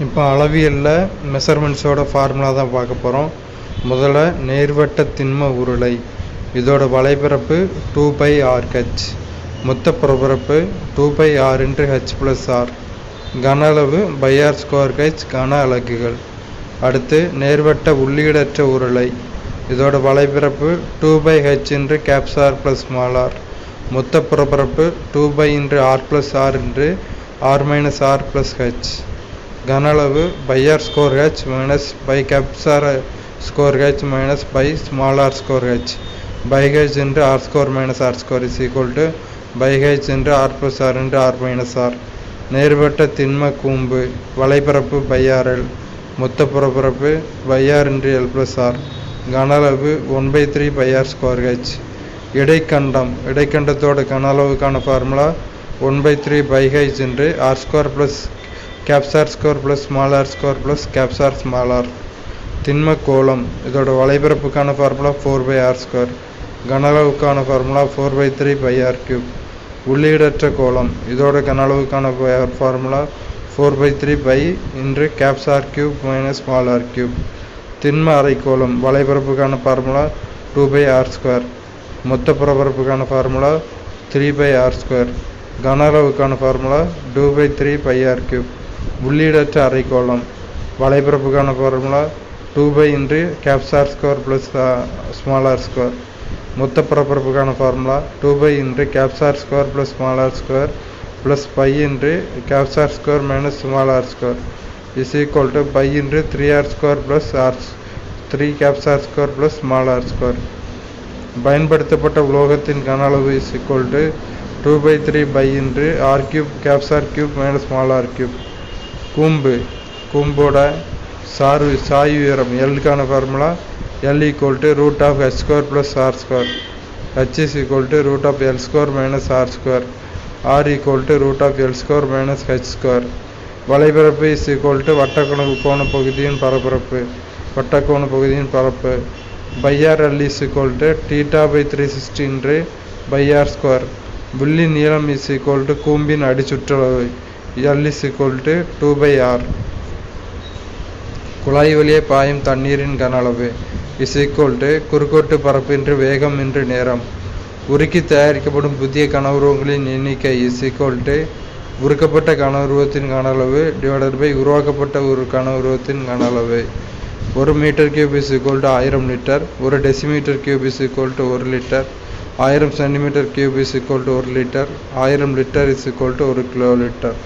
இப்போ அளவியலில் மெஷர்மெண்ட்ஸோட ஃபார்முலா தான் பார்க்க போகிறோம். முதல்ல நேர்வட்ட திண்ம உருளை, இதோட வலைபரப்பு 2πr/h, மொத்த புறப்பரப்பு 2πr/h+r, கன அளவு r²h கன அலகுகள். அடுத்து நேர்வட்ட உள்ளீடற்ற உருளை, இதோட வலைபரப்பு 2πh×r+r, மொத்த புறப்பரப்பு 2πr+r/r−r+h, கன அளவு r²h -r²h -r/h×r²-r²h/r+r/r-r. நேர்வட்ட திண்ம கூம்பு, வலைபரப்பு rl, மொத்த புறப்பரப்பு r×l+r, கன அளவு 1/3πr²h. இடைக்கண்டம், இடைக்கண்டத்தோட கன அளவுக்கான ஃபார்முலா 1/3πh×r²+r²+r²+r. திண்ம கோளம், இதோட வலைபரப்புக்கான ஃபார்முலா 4πr², கன அளவுக்கான ஃபார்முலா 4/3πr³. உள்ளீடற்ற கோளம், இதோட கன அளவுக்கான ஃபார்முலா 4/3πr³ திண்ம அரைக்கோளம், வலைபரப்புக்கான ஃபார்முலா 2πr², மொத்த புறப்பரப்புக்கான ஃபார்முலா 3πr², கன அளவுக்கான ஃபார்முலா 2/3πr³. உள்ளீடற்ற அரைக்கோளம், வலைபரப்புக்கான ஃபார்முலா 2πr²+r², மொத்த புறப்பரப்புக்கான ஃபார்முலா 2πr²+r² + πr²-r² π×3r²+r3r²+r². பயன்படுத்தப்பட்ட உலோகத்தின் கன அளவு 2/3πr³ கூம்பு, கூம்போட சாய்வு உயரம் L-க்கான formula L √h²+r², h √L² -r², r √L² - வலைபரப்பு வட்டக்கோண பகுதியின் பரப்பரப்பு, வட்டக்கோண பகுதியின் பரப்பு. rl θ/360/r². வில்லி நீளம் கூம்பின் அடிச்சுற்றளவு L 2/r. குழாய் வழியே பாயும் தண்ணீரின் கன அளவு குறுக்கோட்டு பரப்பின்றி வேகம் இன்று நேரம். உருக்கி தயாரிக்கப்படும் புதிய கன உருவங்களின் எண்ணிக்கை உருக்கப்பட்ட கன உருவத்தின் கன அளவு உருவாக்கப்பட்ட ஒரு கன உருவத்தின் கன அளவு. 1 m³ 1000 litre, 1 dm³ 1 litre, 1000 cm³ 1 litre, 1000 litre 1 கிலோலிட்டர்.